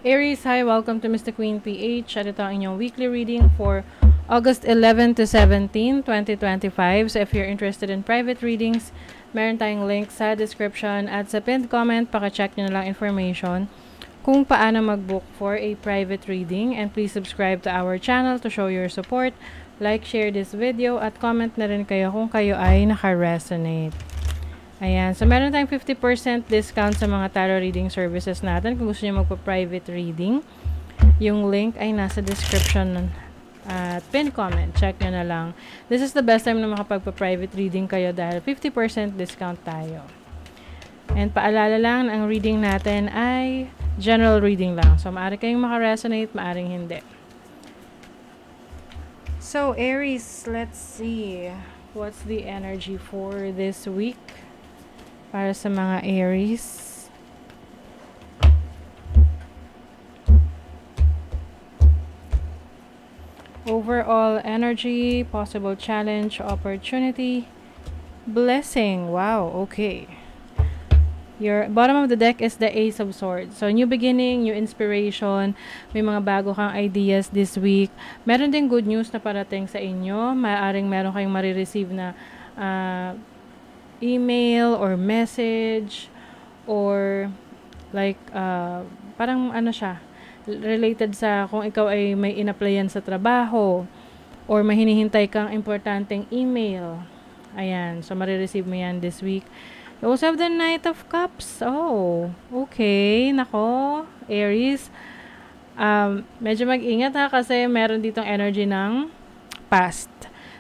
Aries, hi! Welcome to Mr. Queen PH. At ito ang inyong weekly reading for August 11 to 17, 2025. So if you're interested in private readings, meron tayong link sa description at sa pinned comment. Paka-check nyo na lang information kung paano mag-book for a private reading. And please subscribe to our channel to show your support. Like, share this video at comment na rin kayo kung kayo ay naka-resonate. Ayan. So, meron tayong 50% discount sa mga tarot reading services natin. Kung gusto niyo magpa-private reading, yung link ay nasa description at pin comment. Check nyo na lang. This is the best time na makapagpa-private reading kayo dahil 50% discount tayo. And paalala lang, ang reading natin ay general reading lang. So, maaari kayong maka-resonate, maaring hindi. So, Aries, let's see. What's the energy for this week? Para sa mga Aries. Overall energy, possible challenge, opportunity, blessing. Wow, okay. Your bottom of the deck is the Ace of Swords. So, new beginning, new inspiration, may mga bago kang ideas this week. Meron din good news na parating sa inyo. Maaring meron kayong marireceive na email or message or like parang ano siya related sa kung ikaw ay may in-applyan sa trabaho or may hinihintay kang importanteng email. Ayan, so marireceive mo yan this week. You also have the Knight of Cups. Oh, okay. Nako, Aries. Medyo mag-ingat ha kasi meron ditong energy ng past.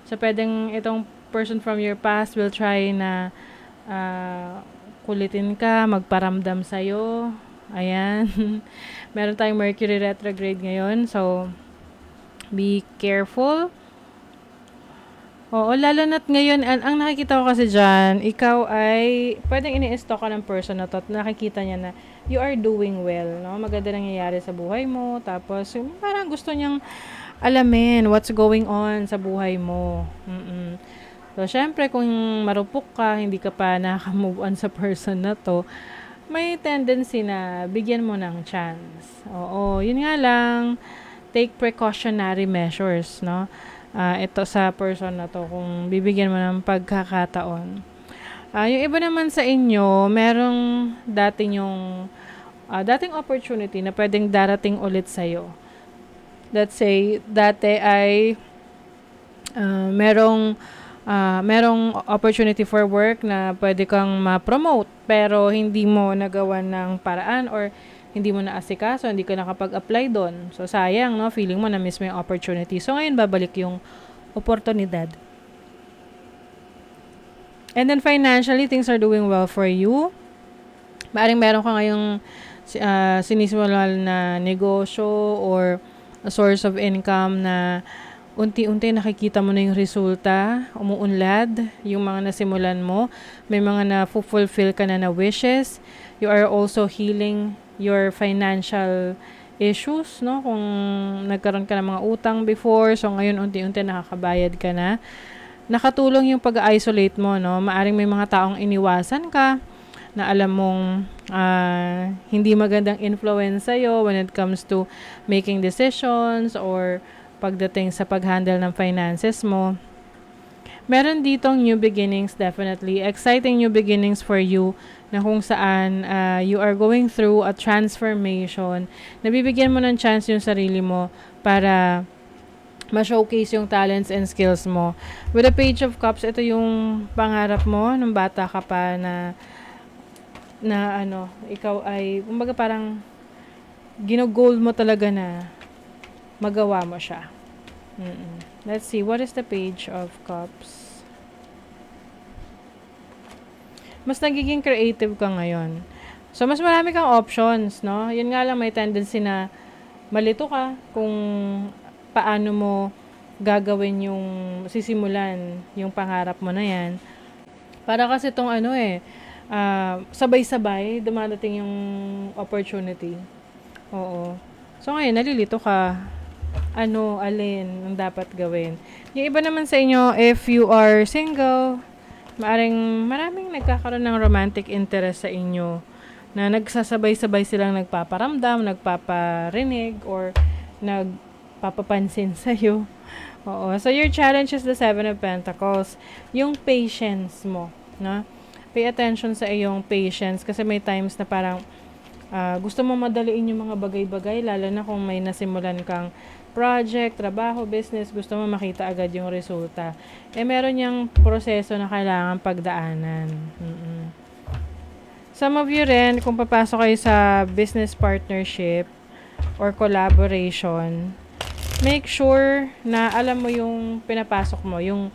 So, pwedeng itong person from your past will try na kulitin ka, magparamdam sa'yo. Ayan. Meron tayong Mercury retrograde ngayon. So, be careful. Oo, lalo na't ngayon, ang nakikita ko kasi dyan, ikaw ay, pwedeng ini-stalk ka ng person na to at nakikita niya na you are doing well, no? Maganda nangyayari sa buhay mo, tapos parang gusto niyang alamin what's going on sa buhay mo. So, syempre, kung marupok ka, hindi ka pa nakaka-move on sa person na to, may tendency na bigyan mo ng chance. Oo, yun nga lang, take precautionary measures, no? Ito sa person na to, kung bibigyan mo ng pagkakataon. Yung iba naman sa inyo, merong dating opportunity na pwedeng darating ulit sa'yo. Let's say, dati ay merong opportunity for work na pwede kang ma-promote pero hindi mo nagawa ng paraan or hindi mo naasikaso, hindi ka nakapag-apply doon. So, sayang, no? Feeling mo na miss mo yung opportunity. So, ngayon babalik yung oportunidad. And then, financially, things are doing well for you. Maaring meron ka ngayong sinisimulan na negosyo or a source of income na unti-unti nakikita mo na yung resulta, umuunlad yung mga nasimulan mo. May mga na-fulfill ka na wishes. You are also healing your financial issues, no? Kung nagkaroon ka ng mga utang before, so ngayon unti-unti nakakabayad ka na. Nakatulong yung pag-isolate mo, no? Maaring may mga taong iniwasan ka na alam mong hindi magandang influence sa'yo when it comes to making decisions or pagdating sa pag-handle ng finances mo. Meron ditong new beginnings, definitely. Exciting new beginnings for you na kung saan you are going through a transformation. Nabibigyan mo ng chance yung sarili mo para ma-showcase yung talents and skills mo. With the Page of Cups, ito yung pangarap mo nung bata ka pa na ikaw ay, kumbaga parang gino-goal mo talaga na magawa mo siya. Let's see, what is the Page of Cups? Mas nagiging creative ka ngayon. So, mas marami kang options, no? Yun nga lang, may tendency na malito ka kung paano mo gagawin yung sisimulan, yung pangarap mo na yan. Para kasi itong sabay-sabay, dumadating yung opportunity. Oo. So, ngayon, nalilito ka. Alin ang dapat gawin. Yung iba naman sa inyo, if you are single, maraming nagkakaroon ng romantic interest sa inyo. na nagsasabay-sabay silang nagpaparamdam, nagpaparinig, or nagpapapansin sa'yo. Oo. So, your challenge is the Seven of Pentacles. Yung patience mo, no? Pay attention sa iyong patience kasi may times na parang gusto mo madaliin yung mga bagay-bagay, lalo na kung may nasimulan kang project, trabaho, business, gusto mo makita agad yung resulta. Meron yung proseso na kailangan pagdaanan. Some of you rin, kung papasok kayo sa business partnership or collaboration, make sure na alam mo yung pinapasok mo, yung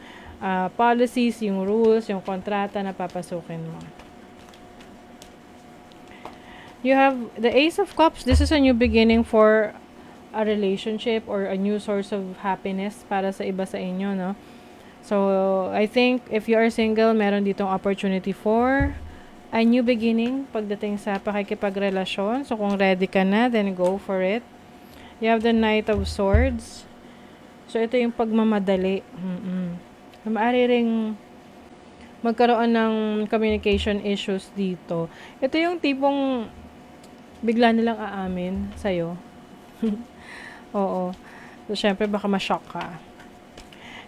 policies, yung rules, yung kontrata na papasukin mo. You have the Ace of Cups. This is a new beginning for a relationship or a new source of happiness para sa iba sa inyo, no? So, I think if you are single, meron ditong opportunity for a new beginning pagdating sa pakikipagrelasyon. So, kung ready ka na, then go for it. You have the Knight of Swords. So, ito yung pagmamadali. Maaari ring magkaroon ng communication issues dito. Ito yung tipong bigla nilang aamin sa'yo. Oo. So, syempre, baka ma-shock ka.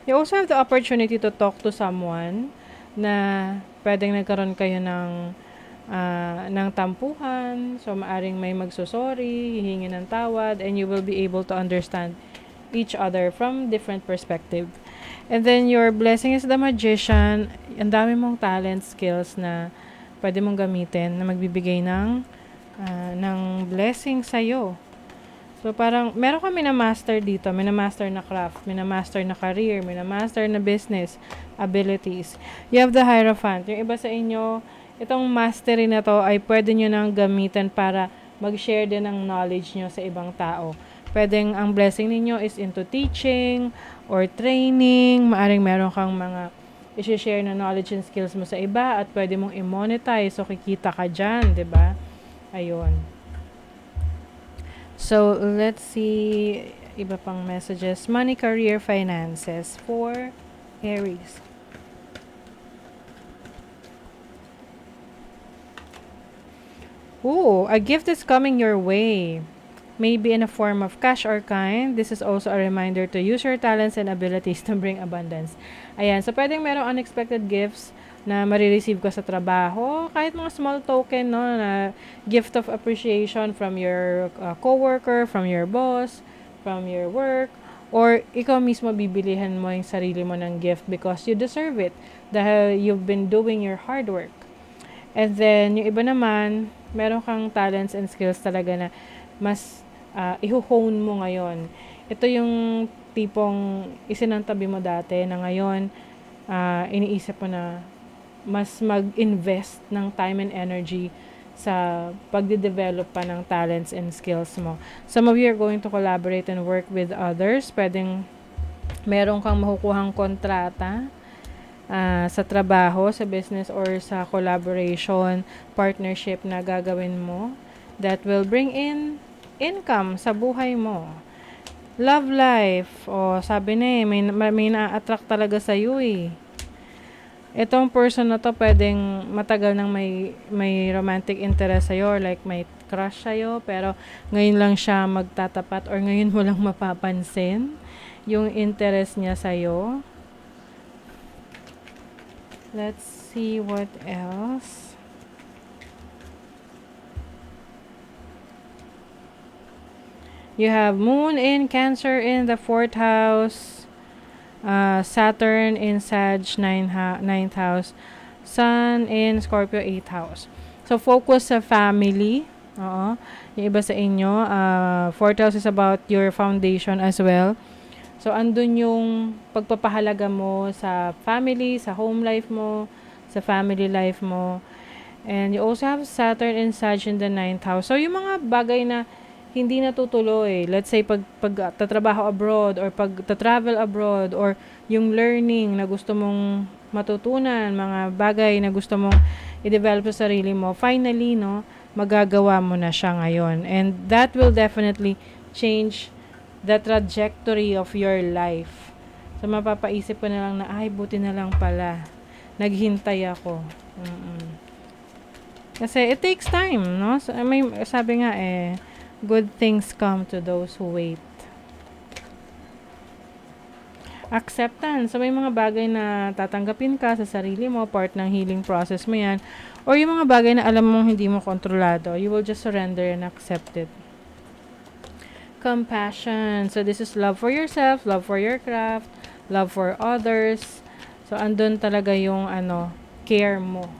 You also have the opportunity to talk to someone na pwedeng nagkaroon kayo ng tampuhan. So, maaring may magsusorry, hihingi ng tawad, and you will be able to understand each other from different perspective. And then, your blessing is the Magician. Ang dami mong talent, skills na pwede mong gamitin na magbibigay ng blessing sa'yo. So, parang, meron kami na master dito. May na master na craft, may na master na career, may na master na business abilities. You have the Hierophant. Yung iba sa inyo, itong mastery na to ay pwede nyo nang gamitin para mag-share din ng knowledge nyo sa ibang tao. Pwedeng ang blessing ninyo is into teaching or training. Maaring meron kang mga i-share na knowledge and skills mo sa iba at pwede mong i-monetize. So, kikita ka dyan, diba? Ayun. So, let's see iba pang messages. Money, career, finances for Aries. Ooh, a gift is coming your way. Maybe in a form of cash or kind. This is also a reminder to use your talents and abilities to bring abundance. Ayan, so pwedeng merong unexpected gifts na marireceive ka sa trabaho, kahit mga small token, no, na gift of appreciation from your coworker, from your boss, from your work, or ikaw mismo bibilihan mo yung sarili mo ng gift because you deserve it dahil you've been doing your hard work. And then, yung iba naman, meron kang talents and skills talaga na mas ihuhone mo ngayon. Ito yung tipong isinantabi mo dati na ngayon, iniisip mo na mas mag-invest ng time and energy sa pagde-develop pa ng talents and skills mo. Some of you are going to collaborate and work with others. Pwedeng meron kang makukuhang kontrata sa trabaho, sa business, or sa collaboration, partnership na gagawin mo that will bring in income sa buhay mo. Love life. Sabi na may na-attract talaga sa iyo eh. Itong person na to pwedeng matagal nang may romantic interest sa'yo, or like may crush sa'yo, pero ngayon lang siya magtatapat or ngayon mo lang mapapansin yung interest niya sa'yo. Let's see what else. You have Moon in Cancer in the 4th house. Saturn in Sag 9th house, Sun in Scorpio 8th house. So, focus sa family. Yung iba sa inyo, 4th house is about your foundation as well. So, andun yung pagpapahalaga mo sa family, sa home life mo, sa family life mo. And you also have Saturn in Sag in the 9th house. So, yung mga bagay na hindi natutuloy. Let's say, pag tatrabaho abroad or pag travel abroad or yung learning na gusto mong matutunan, mga bagay na gusto mong i-develop sa sarili mo, finally, no, magagawa mo na siya ngayon. And that will definitely change the trajectory of your life. So, mapapaisip ko na lang na, ay, buti na lang pala. Naghintay ako. Kasi it takes time, no? So, may, sabi nga good things come to those who wait. Acceptance. So, may mga bagay na tatanggapin ka sa sarili mo, part ng healing process mo yan. Or yung mga bagay na alam mong hindi mo kontrolado, you will just surrender and accept it. Compassion. So, this is love for yourself, love for your craft, love for others. So, andun talaga yung care mo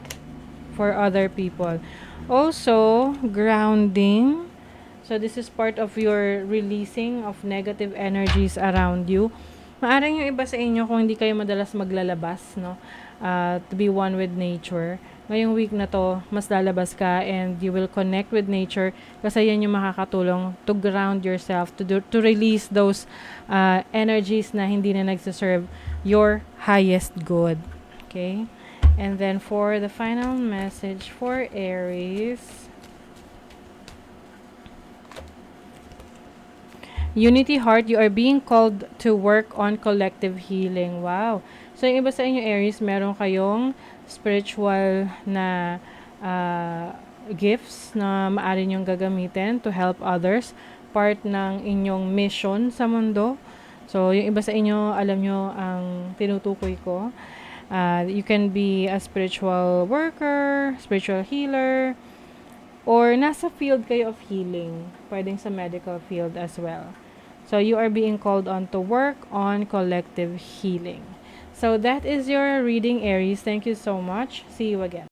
for other people. Also, grounding. So, this is part of your releasing of negative energies around you. Maaring yung iba sa inyo kung hindi kayo madalas maglalabas, no? To be one with nature. Ngayong week na to, mas lalabas ka and you will connect with nature kasi yan yung makakatulong to ground yourself, to release those energies na hindi na nagsaserve your highest good. Okay? And then for the final message for Aries, Unity Heart, you are being called to work on collective healing. Wow. So, yung iba sa inyo, Aries, meron kayong spiritual na gifts na maaari nyong gagamitin to help others. Part ng inyong mission sa mundo. So, yung iba sa inyo, alam nyo ang tinutukoy ko. You can be a spiritual worker, spiritual healer, or nasa field kayo of healing. Pwedeng sa medical field as well. So, you are being called on to work on collective healing. So, that is your reading, Aries. Thank you so much. See you again.